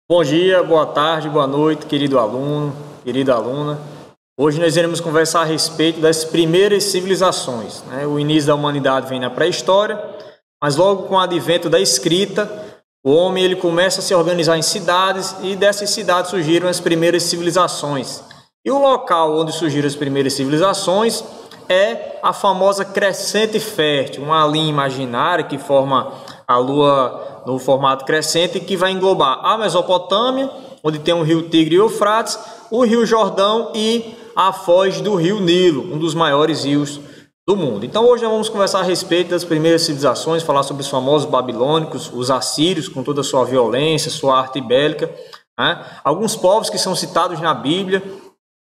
Bom dia, boa tarde, boa noite, querido aluno, querida aluna. Hoje nós iremos conversar a respeito das primeiras civilizações, né? O início da humanidade vem na pré-história, mas logo com o advento da escrita, o homem ele começa a se organizar em cidades e dessas cidades surgiram as primeiras civilizações. E o local onde surgiram as primeiras civilizações é a famosa crescente fértil, uma linha imaginária que forma a Lua no formato crescente, que vai englobar a Mesopotâmia, onde tem o rio Tigre e Eufrates, o rio Jordão e a foz do rio Nilo, um dos maiores rios do mundo. Então hoje nós vamos conversar a respeito das primeiras civilizações, falar sobre os famosos babilônicos, os assírios, com toda a sua violência, sua arte bélica, né? Alguns povos que são citados na Bíblia.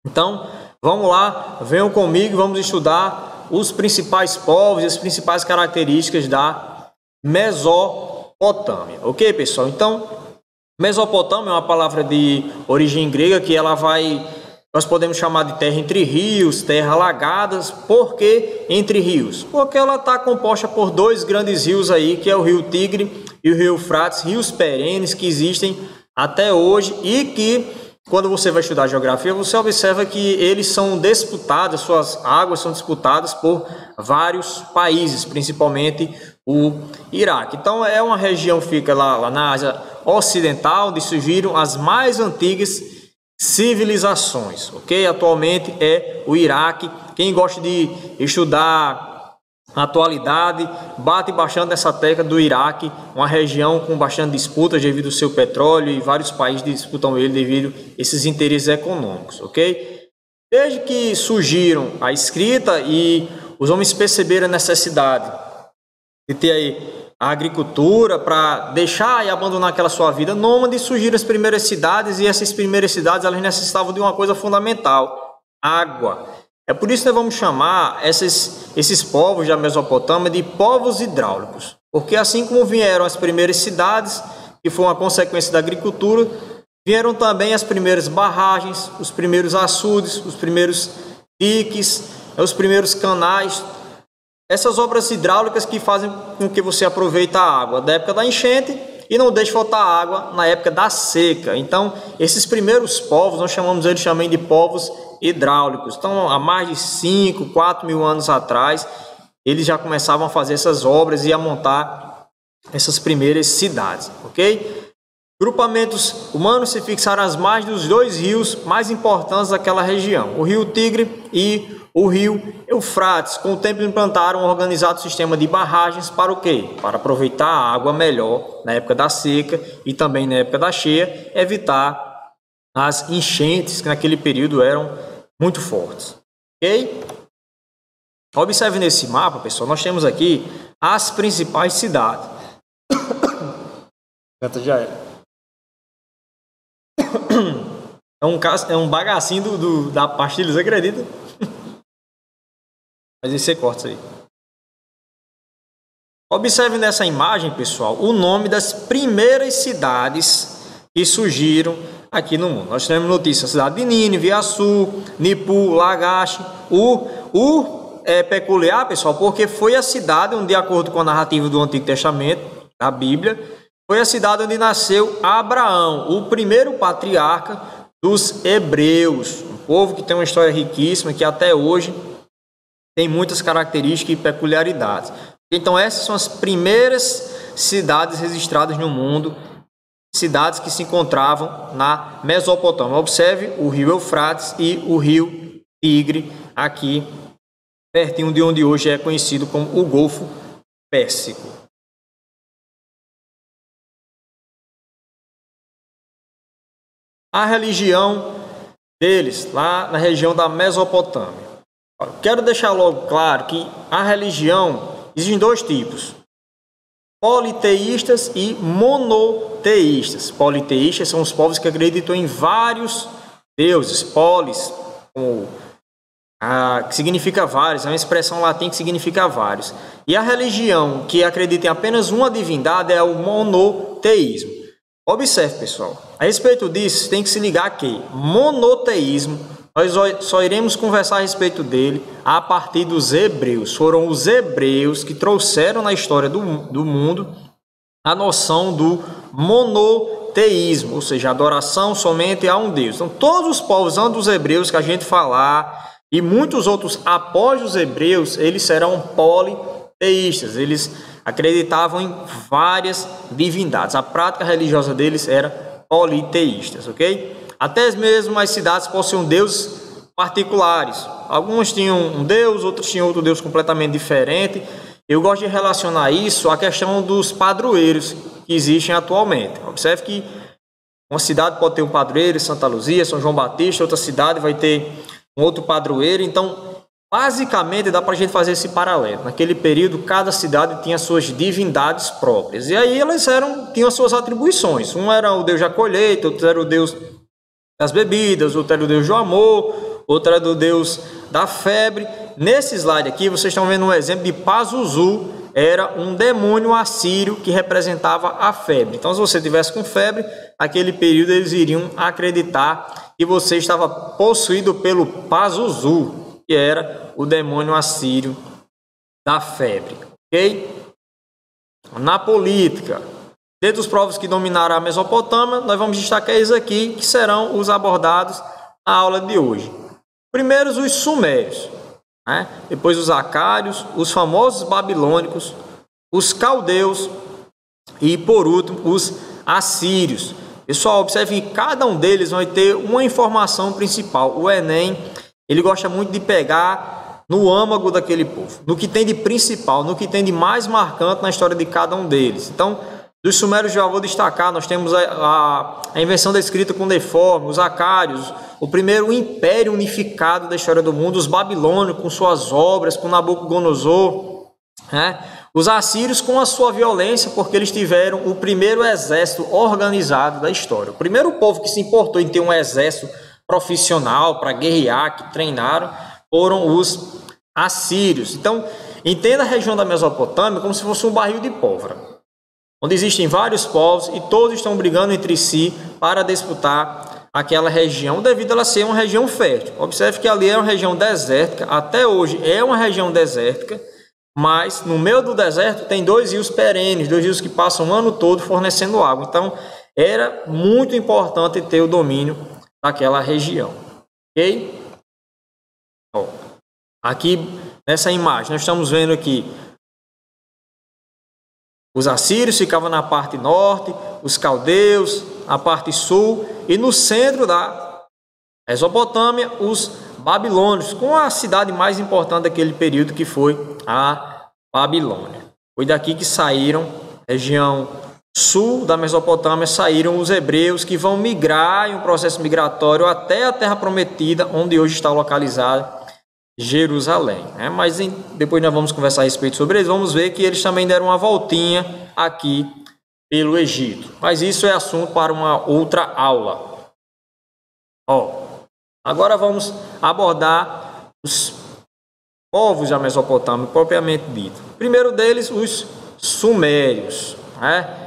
Então vamos lá, venham comigo, vamos estudar os principais povos e as principais características da Mesopotâmia. Ok, pessoal? Então, Mesopotâmia é uma palavra de origem grega que nós podemos chamar de terra entre rios, terra alagadas. Por que entre rios? Porque ela está composta por dois grandes rios aí, que é o rio Tigre e o rio Eufrates, rios perenes que existem até hoje e que, quando você vai estudar geografia, você observa que eles são disputados, suas águas são disputadas por vários países, principalmente o Iraque. Então é uma região que fica lá na Ásia Ocidental, onde surgiram as mais antigas civilizações, ok? Atualmente é o Iraque. Quem gosta de estudar a atualidade, bate bastante nessa tecla do Iraque, uma região com bastante disputas devido ao seu petróleo, e vários países disputam ele devido a esses interesses econômicos, ok? Desde que surgiram a escrita e os homens perceberam a necessidade de ter aí a agricultura para deixar e abandonar aquela sua vida nômade, surgiram as primeiras cidades, e essas primeiras cidades elas necessitavam de uma coisa fundamental: água. É por isso que nós vamos chamar esses povos da Mesopotâmia de povos hidráulicos, porque assim como vieram as primeiras cidades, que foi uma consequência da agricultura, vieram também as primeiras barragens, os primeiros açudes, os primeiros diques, os primeiros canais. Essas obras hidráulicas que fazem com que você aproveite a água da época da enchente e não deixe faltar água na época da seca. Então, esses primeiros povos, nós chamamos eles também de povos hidráulicos. Então, há mais de 5, 4 mil anos atrás, eles já começavam a fazer essas obras e a montar essas primeiras cidades, ok? Grupamentos humanos se fixaram às margens dos dois rios mais importantes daquela região, o rio Tigre e o rio Eufrates. Com o tempo implantaram um organizado sistema de barragens para o quê? Para aproveitar a água melhor na época da seca e também na época da cheia, evitar as enchentes que naquele período eram muito fortes. Ok? Observe nesse mapa, pessoal, nós temos aqui as principais cidades. Já era. É um bagacinho da pastilha, você acredita? Mas você corta isso aí. Observe nessa imagem, pessoal, o nome das primeiras cidades que surgiram aqui no mundo. Nós temos notícias: a cidade de Nínive, Açu, Nipu, Lagash. É peculiar, pessoal, porque foi a cidade onde, de acordo com a narrativa do Antigo Testamento, da Bíblia, foi a cidade onde nasceu Abraão, o primeiro patriarca dos hebreus. Um povo que tem uma história riquíssima, que até hoje tem muitas características e peculiaridades. Então essas são as primeiras cidades registradas no mundo, cidades que se encontravam na Mesopotâmia. Observe o rio Eufrates e o rio Tigre aqui, pertinho de onde hoje é conhecido como o Golfo Pérsico. A religião deles, lá na região da Mesopotâmia. Quero deixar logo claro que a religião existe dois tipos: politeístas e monoteístas. Politeístas são os povos que acreditam em vários deuses. Polis, que significa vários, é uma expressão latim que significa vários. E a religião que acredita em apenas uma divindade é o monoteísmo. Observe, pessoal, a respeito disso tem que se ligar que monoteísmo, nós só iremos conversar a respeito dele a partir dos hebreus. Foram os hebreus que trouxeram na história do mundo a noção do monoteísmo, ou seja, adoração somente a um Deus. Então, todos os povos antes dos hebreus que a gente falar e muitos outros após os hebreus, eles serão politeístas. Eles acreditavam em várias divindades. A prática religiosa deles era politeístas, ok? Até mesmo as cidades possuíam deuses particulares. Alguns tinham um deus, outros tinham outro deus completamente diferente. Eu gosto de relacionar isso à questão dos padroeiros que existem atualmente. Observe que uma cidade pode ter um padroeiro, Santa Luzia, São João Batista, outra cidade vai ter um outro padroeiro. Então, basicamente, dá para a gente fazer esse paralelo. Naquele período, cada cidade tinha suas divindades próprias. E aí elas tinham as suas atribuições. Um era o deus da colheita, outro era o deus das bebidas, outro era o deus do amor, outro era o deus da febre. Nesse slide aqui, vocês estão vendo um exemplo de Pazuzu, era um demônio assírio que representava a febre. Então, se você tivesse com febre, naquele período eles iriam acreditar que você estava possuído pelo Pazuzu, que era o demônio assírio da febre, ok? Na política, dentre os povos que dominaram a Mesopotâmia, nós vamos destacar esses aqui, que serão os abordados na aula de hoje. Primeiro, os sumérios, né? Depois os acários, os famosos babilônicos, os caldeus e, por último, os assírios. Pessoal, observe que cada um deles vai ter uma informação principal. O Enem, ele gosta muito de pegar no âmago daquele povo, no que tem de principal, no que tem de mais marcante na história de cada um deles. Então, dos sumérios já vou destacar, nós temos a invenção da escrita cuneiforme, os acários, o primeiro império unificado da história do mundo, os babilônicos com suas obras, com Nabucodonosor, né? Os assírios com a sua violência, porque eles tiveram o primeiro exército organizado da história. O primeiro povo que se importou em ter um exército profissional para guerrear, que treinaram, foram os assírios. Então, entenda a região da Mesopotâmia como se fosse um barril de pólvora, onde existem vários povos e todos estão brigando entre si para disputar aquela região, devido a ela ser uma região fértil. Observe que ali é uma região desértica, até hoje é uma região desértica, mas no meio do deserto tem dois rios perenes, dois rios que passam o ano todo fornecendo água. Então, era muito importante ter o domínio daquela região. Ok? Ó, aqui, nessa imagem, nós estamos vendo aqui os assírios ficavam na parte norte, os caldeus na parte sul, e no centro da Mesopotâmia, os babilônios, com a cidade mais importante daquele período, que foi a Babilônia. Foi daqui que saíram, região sul da Mesopotâmia, saíram os hebreus, que vão migrar em um processo migratório até a Terra Prometida, onde hoje está localizada Jerusalém, né? Mas depois nós vamos conversar a respeito sobre eles. Vamos ver que eles também deram uma voltinha aqui pelo Egito, mas isso é assunto para uma outra aula. Agora vamos abordar os povos da Mesopotâmia propriamente dito. Primeiro deles, os sumérios, né?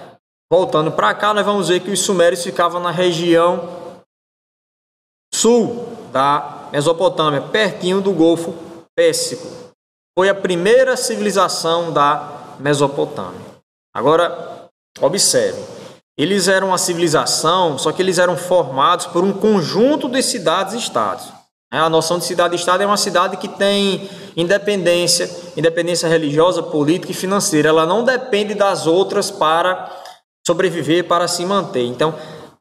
Voltando para cá, nós vamos ver que os sumérios ficavam na região sul da Mesopotâmia, pertinho do Golfo Pérsico. Foi a primeira civilização da Mesopotâmia. Agora, observe, eles eram uma civilização, só que eles eram formados por um conjunto de cidades-estados. A noção de cidade-estado é uma cidade que tem independência religiosa, política e financeira. Ela não depende das outras para sobreviver, para se manter. Então,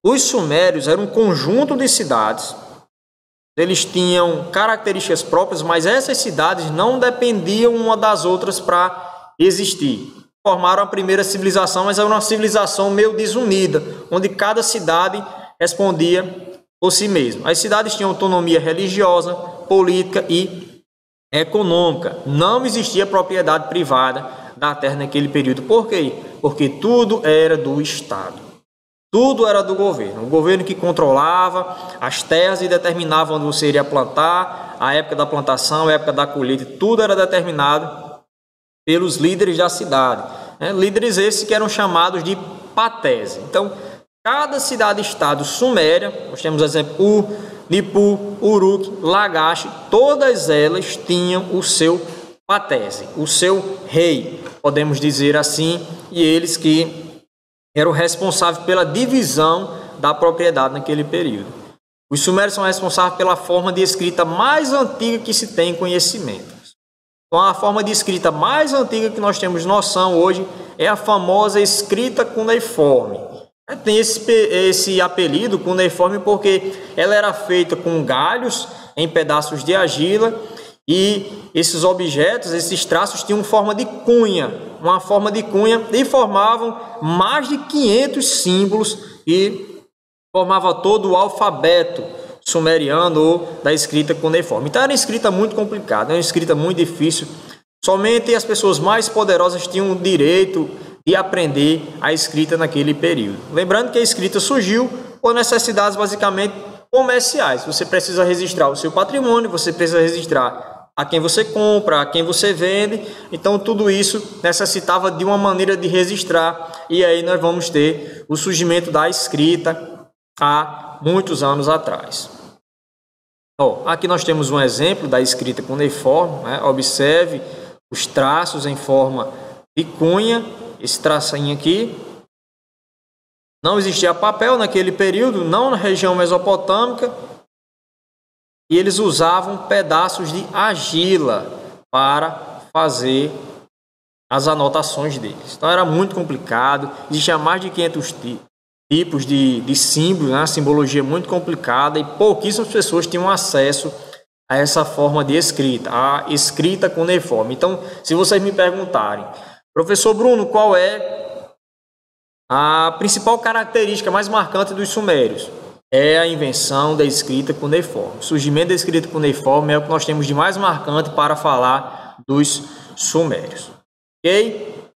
os sumérios eram um conjunto de cidades. Eles tinham características próprias, mas essas cidades não dependiam uma das outras para existir. Formaram a primeira civilização, mas era uma civilização meio desunida, onde cada cidade respondia por si mesma. As cidades tinham autonomia religiosa, política e econômica. Não existia propriedade privada da terra naquele período. Por quê? Porque tudo era do Estado. Tudo era do governo. O governo que controlava as terras e determinava onde você iria plantar, a época da plantação, a época da colheita. Tudo era determinado pelos líderes da cidade. Líderes esses que eram chamados de patese. Então, cada cidade-estado suméria, nós temos exemplo Ur, Nippur, Uruk, Lagash, todas elas tinham o seu patese, o seu rei, podemos dizer assim, e eles que era o responsável pela divisão da propriedade naquele período. Os sumérios são responsáveis pela forma de escrita mais antiga que se tem conhecimento. Então, a forma de escrita mais antiga que nós temos noção hoje é a famosa escrita cuneiforme. Tem esse apelido cuneiforme porque ela era feita com galhos em pedaços de argila e esses objetos, esses traços tinham forma de cunha, uma forma de cunha, e formavam mais de 500 símbolos e formava todo o alfabeto sumeriano ou da escrita cuneiforme. Então era uma escrita muito complicada, era uma escrita muito difícil. Somente as pessoas mais poderosas tinham o direito de aprender a escrita naquele período. Lembrando que a escrita surgiu por necessidades basicamente comerciais. Você precisa registrar o seu patrimônio, você precisa registrar a quem você compra, a quem você vende. Então tudo isso necessitava de uma maneira de registrar, e aí nós vamos ter o surgimento da escrita há muitos anos atrás. Aqui nós temos um exemplo da escrita cuneiforme, né? Observe os traços em forma de cunha, esse tracinho aqui. Não existia papel naquele período, não na região mesopotâmica, e eles usavam pedaços de argila para fazer as anotações deles. Então era muito complicado, existia mais de 500 tipos de símbolos, né? Simbologia muito complicada, e pouquíssimas pessoas tinham acesso a essa forma de escrita, a escrita cuneiforme. Então, se vocês me perguntarem, professor Bruno, qual é a principal característica mais marcante dos sumérios? É a invenção da escrita cuneiforme. O surgimento da escrita cuneiforme é o que nós temos de mais marcante para falar dos sumérios. Ok?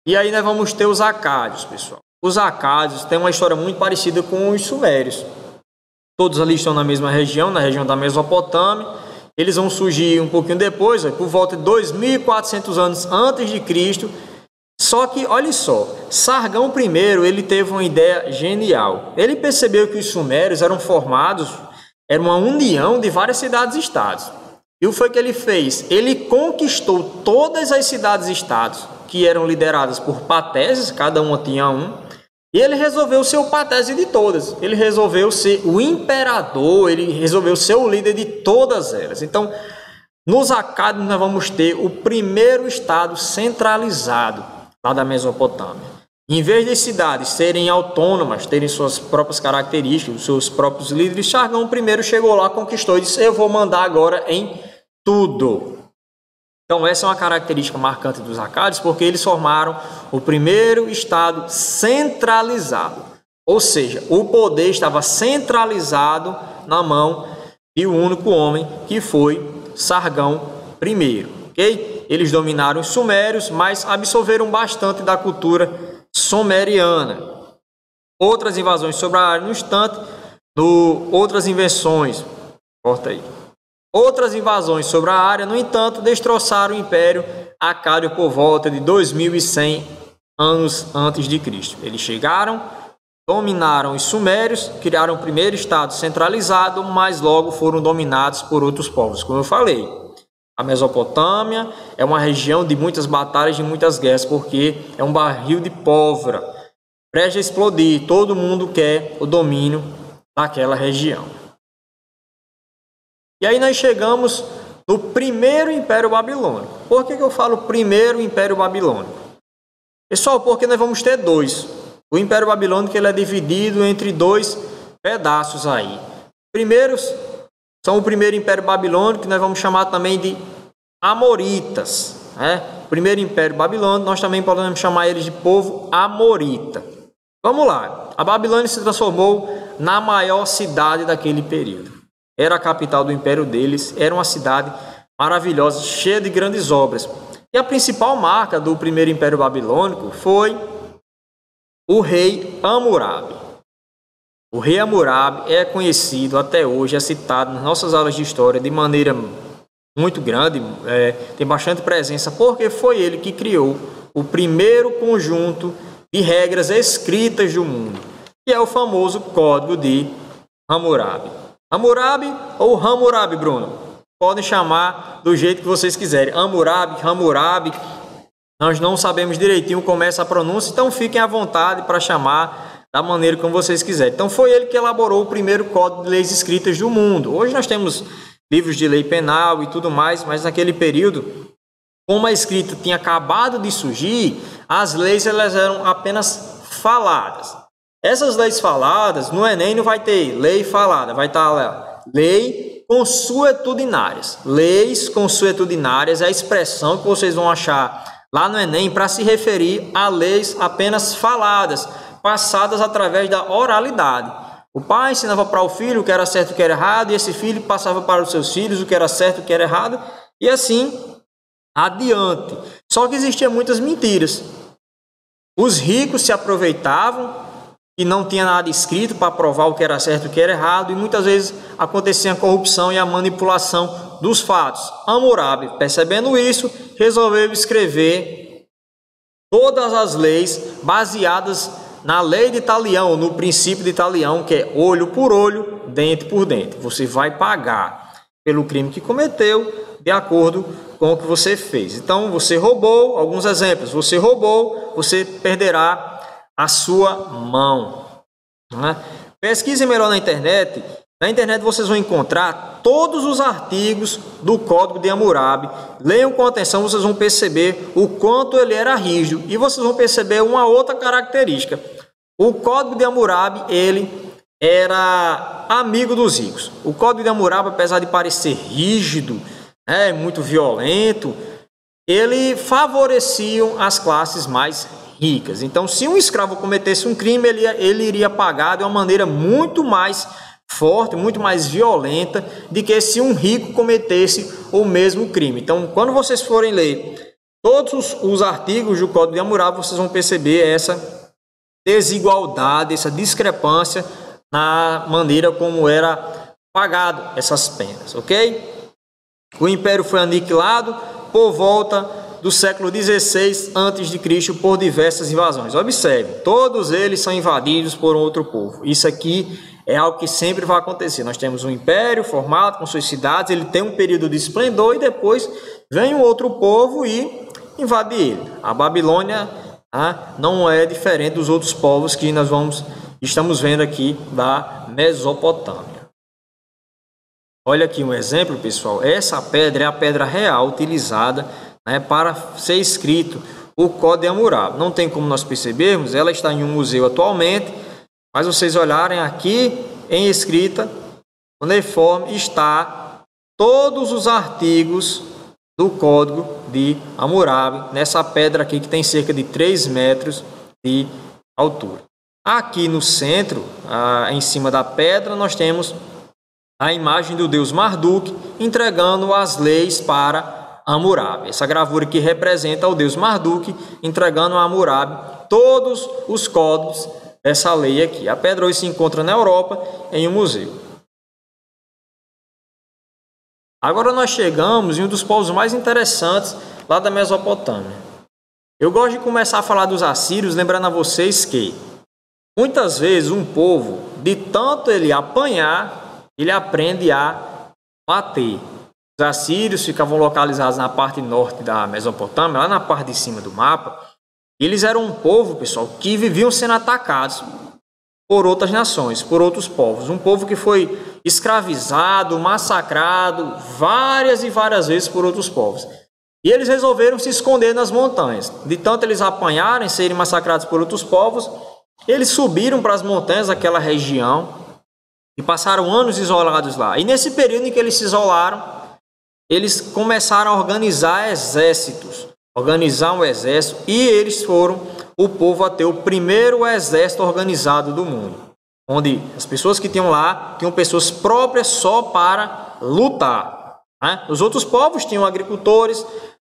E aí nós vamos ter os acádios, pessoal. Os acádios têm uma história muito parecida com os sumérios. Todos ali estão na mesma região, na região da Mesopotâmia. Eles vão surgir um pouquinho depois, por volta de 2.400 anos antes de Cristo. Só que, olha só, Sargão I, ele teve uma ideia genial. Ele percebeu que os sumérios eram formados, era uma união de várias cidades-estados. E o que foi que ele fez? Ele conquistou todas as cidades-estados, que eram lideradas por pateses, cada uma tinha um, e ele resolveu ser o patese de todas. Ele resolveu ser o imperador, ele resolveu ser o líder de todas elas. Então, nos acádios nós vamos ter o primeiro estado centralizado lá da Mesopotâmia. Em vez de cidades serem autônomas, terem suas próprias características, seus próprios líderes, Sargão I chegou lá, conquistou e disse: eu vou mandar agora em tudo. Então essa é uma característica marcante dos acádios, porque eles formaram o primeiro estado centralizado. Ou seja, o poder estava centralizado na mão de um único homem, que foi Sargão I. Ok? Eles dominaram os sumérios, mas absorveram bastante da cultura sumeriana. Outras invasões sobre a área, no instante, outras invenções, corta aí. Outras invasões sobre a área, no entanto, destroçaram o Império Acádio por volta de 2100 anos antes de Cristo. Eles chegaram, dominaram os sumérios, criaram o primeiro estado centralizado, mas logo foram dominados por outros povos. Como eu falei, a Mesopotâmia é uma região de muitas batalhas, de muitas guerras, porque é um barril de pólvora, prestes a explodir. Todo mundo quer o domínio daquela região. E aí nós chegamos no primeiro Império Babilônico. Por que eu falo primeiro Império Babilônico? Pessoal, porque nós vamos ter dois. O Império Babilônico ele é dividido entre dois pedaços aí. Primeiros são o primeiro Império Babilônico, que nós vamos chamar também de Amoritas. O primeiro Império Babilônico, nós também podemos chamar eles de povo Amorita. Vamos lá. A Babilônia se transformou na maior cidade daquele período. Era a capital do império deles, era uma cidade maravilhosa, cheia de grandes obras. E a principal marca do primeiro Império Babilônico foi o rei Hammurabi. O rei Hammurabi é conhecido até hoje, é citado nas nossas aulas de história de maneira muito grande, tem bastante presença, porque foi ele que criou o primeiro conjunto de regras escritas do mundo, que é o famoso Código de Hammurabi. Hammurabi ou Hammurabi, Bruno? Podem chamar do jeito que vocês quiserem. Hammurabi, Hammurabi. Nós não sabemos direitinho como é essa pronúncia, então fiquem à vontade para chamar da maneira como vocês quiserem. Então foi ele que elaborou o primeiro Código de Leis Escritas do mundo. Hoje nós temos livros de lei penal e tudo mais, mas naquele período, como a escrita tinha acabado de surgir, as leis elas eram apenas faladas. Essas leis faladas, no Enem não vai ter lei falada, vai estar lá, lei consuetudinárias. Leis consuetudinárias é a expressão que vocês vão achar lá no Enem para se referir a leis apenas faladas, passadas através da oralidade. O pai ensinava para o filho o que era certo e o que era errado, e esse filho passava para os seus filhos o que era certo e o que era errado, e assim adiante. Só que existiam muitas mentiras. Os ricos se aproveitavam e não tinha nada escrito para provar o que era certo e o que era errado, e muitas vezes acontecia a corrupção e a manipulação dos fatos. Hammurabi, percebendo isso, resolveu escrever todas as leis baseadas na lei de Talião, no princípio de Talião, que é olho por olho, dente por dente. Você vai pagar pelo crime que cometeu de acordo com o que você fez. Então, você roubou, alguns exemplos, você roubou, você perderá a sua mão. Pesquise melhor na internet. Na internet vocês vão encontrar todos os artigos do Código de Hammurabi. Leiam com atenção, vocês vão perceber o quanto ele era rígido. E vocês vão perceber uma outra característica. O Código de Hammurabi, ele era amigo dos ricos. O Código de Hammurabi, apesar de parecer rígido, muito violento, ele favorecia as classes mais ricas. Então, se um escravo cometesse um crime, ele iria pagar de uma maneira muito mais forte, muito mais violenta do que se um rico cometesse o mesmo crime. Então, quando vocês forem ler todos os artigos do Código de Hammurabi, vocês vão perceber essa desigualdade, essa discrepância na maneira como era pagado essas penas, ok? O império foi aniquilado por volta do século XVI a.C. por diversas invasões. Observe, todos eles são invadidos por outro povo. Isso aqui é algo que sempre vai acontecer. Nós temos um império formado com suas cidades, ele tem um período de esplendor e depois vem um outro povo e invade ele. A Babilônia não é diferente dos outros povos que nós estamos vendo aqui da Mesopotâmia. Olha aqui um exemplo, pessoal. Essa pedra é a pedra real utilizada para ser escrito o Código de Hammurabi. Não tem como nós percebermos, ela está em um museu atualmente, mas vocês olharem aqui em escrita, uniforme, está todos os artigos do Código de Hammurabi, nessa pedra aqui que tem cerca de 3 metros de altura. Aqui no centro, em cima da pedra, nós temos a imagem do deus Marduk entregando as leis para Hammurabi. Essa gravura aqui representa o deus Marduk entregando a Hammurabi todos os códigos dessa lei aqui. A pedra hoje se encontra na Europa em um museu. Agora nós chegamos em um dos povos mais interessantes lá da Mesopotâmia. Eu gosto de começar a falar dos assírios, lembrando a vocês que muitas vezes um povo, de tanto ele apanhar, ele aprende a bater. Os assírios ficavam localizados na parte norte da Mesopotâmia, lá na parte de cima do mapa. Eles eram um povo, pessoal, que viviam sendo atacados por outras nações, por outros povos. Um povo que foi escravizado, massacrado várias e várias vezes por outros povos. E eles resolveram se esconder nas montanhas. De tanto eles apanharem, serem massacrados por outros povos, eles subiram para as montanhas daquela região e passaram anos isolados lá. E nesse período em que eles se isolaram, eles começaram a organizar exércitos, organizar um exército, e eles foram o povo a ter o primeiro exército organizado do mundo, onde as pessoas que tinham lá tinham pessoas próprias só para lutar. Os outros povos tinham agricultores,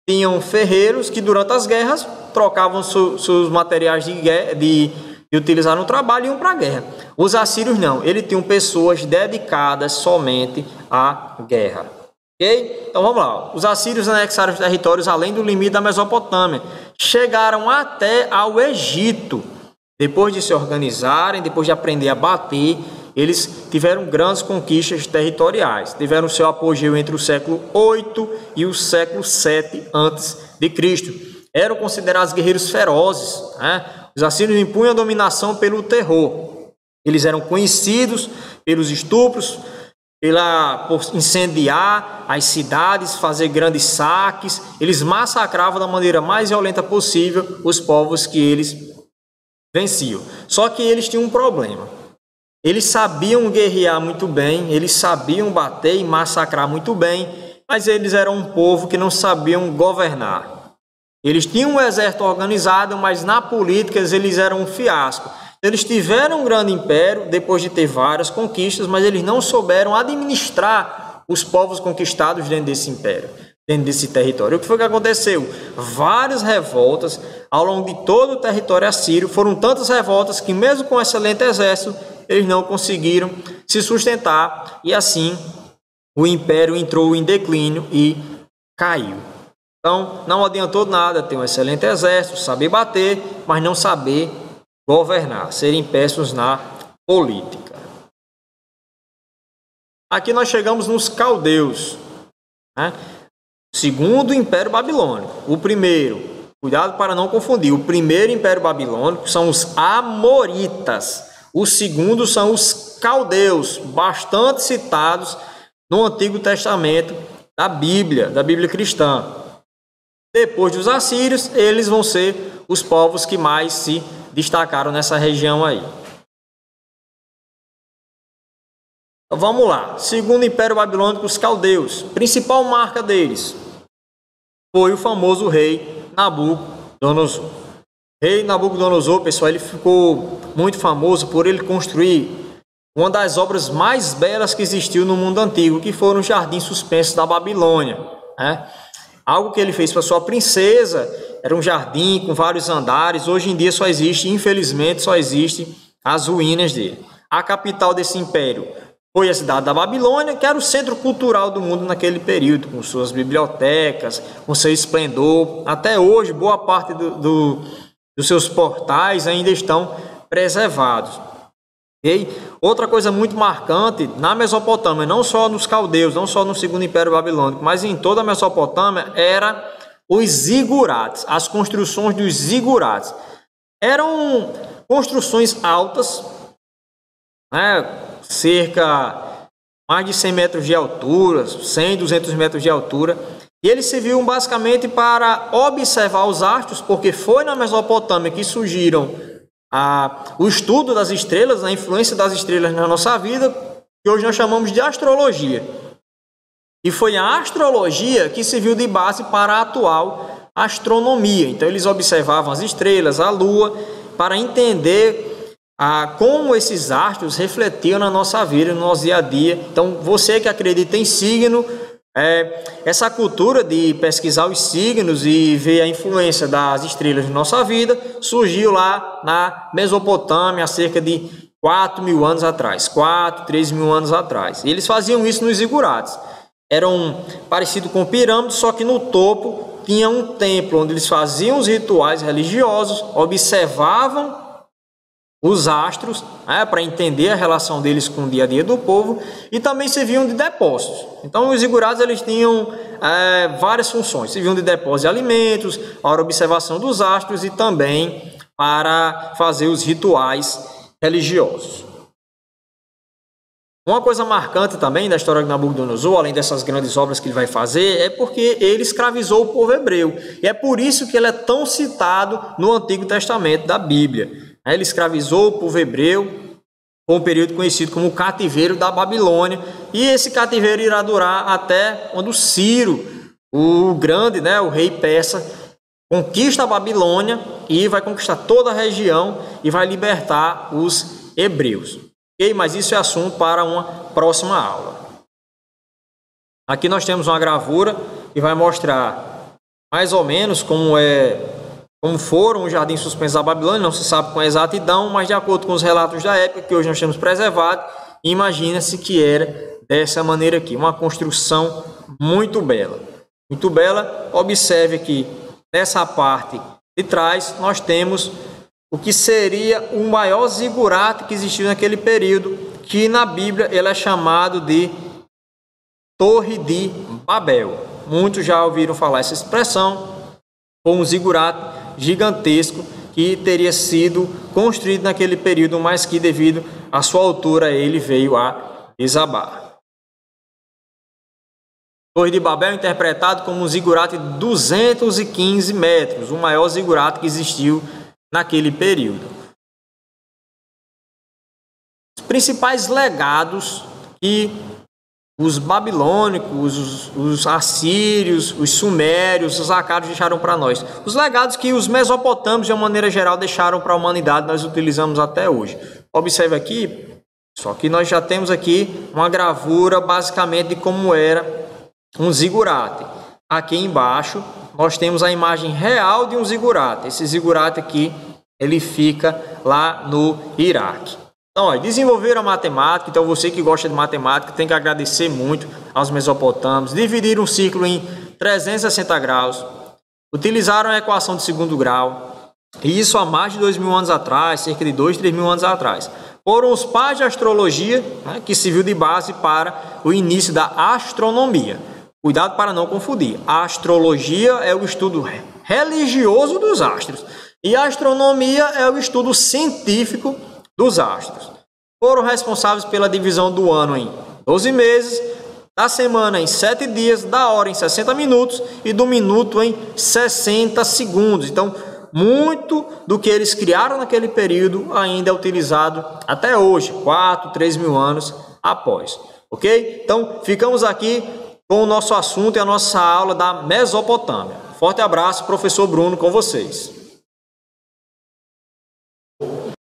tinham ferreiros que durante as guerras trocavam seus materiais de utilizar no trabalho e iam para a guerra. Os assírios não, eles tinham pessoas dedicadas somente à guerra. Ok? Então vamos lá. Os assírios anexaram os territórios além do limite da Mesopotâmia. Chegaram até ao Egito. Depois de se organizarem, depois de aprender a bater, eles tiveram grandes conquistas territoriais. Tiveram seu apogeu entre o século 8 e o século 7 a.C. eram considerados guerreiros ferozes, né? Os assírios impunham a dominação pelo terror. Eles eram conhecidos pelos estupros, por incendiar as cidades, fazer grandes saques. Eles massacravam da maneira mais violenta possível os povos que eles venciam. Só que eles tinham um problema. Eles sabiam guerrear muito bem, eles sabiam bater e massacrar muito bem, mas eles eram um povo que não sabiam governar. Eles tinham um exército organizado, mas na política eles eram um fiasco. Eles tiveram um grande império depois de ter várias conquistas, mas eles não souberam administrar os povos conquistados dentro desse império, dentro desse território. O que foi que aconteceu? Várias revoltas ao longo de todo o território assírio. Foram tantas revoltas que mesmo com um excelente exército, eles não conseguiram se sustentar e assim o império entrou em declínio e caiu. Então não adiantou nada ter um excelente exército, saber bater, mas não saber governar, serem péssimos na política. Aqui nós chegamos nos caldeus, né? Segundo Império Babilônico. O primeiro, cuidado para não confundir, o primeiro Império Babilônico são os amoritas. O segundo são os caldeus, bastante citados no Antigo Testamento da Bíblia cristã. Depois dos assírios, eles vão ser os povos que mais se destacaram nessa região aí. Então, vamos lá. Segundo Império Babilônico, os caldeus. Principal marca deles foi o famoso rei Nabucodonosor. Rei Nabucodonosor, pessoal, ele ficou muito famoso por ele construir uma das obras mais belas que existiu no mundo antigo, que foram os jardins suspensos da Babilônia, né? Algo que ele fez para sua princesa, era um jardim com vários andares. Hoje em dia só existe, infelizmente, só existe as ruínas dele. A capital desse império foi a cidade da Babilônia, que era o centro cultural do mundo naquele período, com suas bibliotecas, com seu esplendor. Até hoje, boa parte dos seus portais ainda estão preservados. Okay? Outra coisa muito marcante na Mesopotâmia, não só nos caldeus, não só no Segundo Império Babilônico, mas em toda a Mesopotâmia, era os zigurates, as construções dos zigurates. Eram construções altas, né, cerca mais de 100 metros de altura, 100, 200 metros de altura, e eles serviam basicamente para observar os astros, porque foi na Mesopotâmia que surgiram o estudo das estrelas, a influência das estrelas na nossa vida, que hoje nós chamamos de astrologia. E foi a astrologia que serviu de base para a atual astronomia. Então eles observavam as estrelas, a lua, para entender como esses astros refletiam na nossa vida, no nosso dia a dia. Então você que acredita em signo, essa cultura de pesquisar os signos e ver a influência das estrelas na nossa vida surgiu lá na Mesopotâmia há cerca de 4.000 anos atrás, 3.000 anos atrás. E eles faziam isso nos zigurates. Eram parecidos com pirâmides, só que no topo tinha um templo onde eles faziam os rituais religiosos, observavam os astros, para entender a relação deles com o dia a dia do povo, e também serviam de depósitos. Então os zigurates eles tinham várias funções, serviam de depósito de alimentos, para observação dos astros e também para fazer os rituais religiosos. Uma coisa marcante também da história de Nabucodonosor, além dessas grandes obras que ele vai fazer, é porque ele escravizou o povo hebreu. E é por isso que ele é tão citado no Antigo Testamento da Bíblia. Ele escravizou o povo hebreu por um período conhecido como o cativeiro da Babilônia. E esse cativeiro irá durar até quando Ciro, o grande, o rei persa, conquista a Babilônia e vai conquistar toda a região e vai libertar os hebreus. Okay? Mas isso é assunto para uma próxima aula. Aqui nós temos uma gravura que vai mostrar mais ou menos como foram os jardins suspensos da Babilônia. Não se sabe com exatidão, mas de acordo com os relatos da época que hoje nós temos preservado, imagina-se que era dessa maneira aqui, uma construção muito bela. Muito bela. Observe aqui, nessa parte de trás, nós temos o que seria o maior zigurate que existiu naquele período, que na Bíblia ele é chamado de Torre de Babel. Muitos já ouviram falar essa expressão. foi um zigurate gigantesco que teria sido construído naquele período, mas que devido à sua altura ele veio a desabar. Torre de Babel é interpretado como um zigurate de 215 metros, o maior zigurate que existiu naquele período. Os principais legados que os babilônicos, os assírios, os sumérios, os acádios deixaram para nós. Os legados que os mesopotâmios, de uma maneira geral, deixaram para a humanidade, nós utilizamos até hoje. Observe aqui, só que nós já temos aqui uma gravura basicamente de como era um zigurate. Aqui embaixo nós temos a imagem real de um zigurate. Esse zigurate aqui, ele fica lá no Iraque. Então, desenvolveram a matemática. Então, você que gosta de matemática tem que agradecer muito aos mesopotâmios. Dividiram um círculo em 360 graus. Utilizaram a equação de segundo grau. E isso há mais de 2.000 anos atrás, cerca de 2.000, 3.000 anos atrás. Foram os pais de astrologia, né, que serviu de base para o início da astronomia. Cuidado para não confundir. A astrologia é o estudo religioso dos astros. E a astronomia é o estudo científico dos astros. Foram responsáveis pela divisão do ano em 12 meses, da semana em 7 dias, da hora em 60 minutos e do minuto em 60 segundos. Então, muito do que eles criaram naquele período ainda é utilizado até hoje, 4, 3.000 anos após. Ok? Então, ficamos aqui com o nosso assunto e a nossa aula da Mesopotâmia. Forte abraço, professor Bruno, com vocês.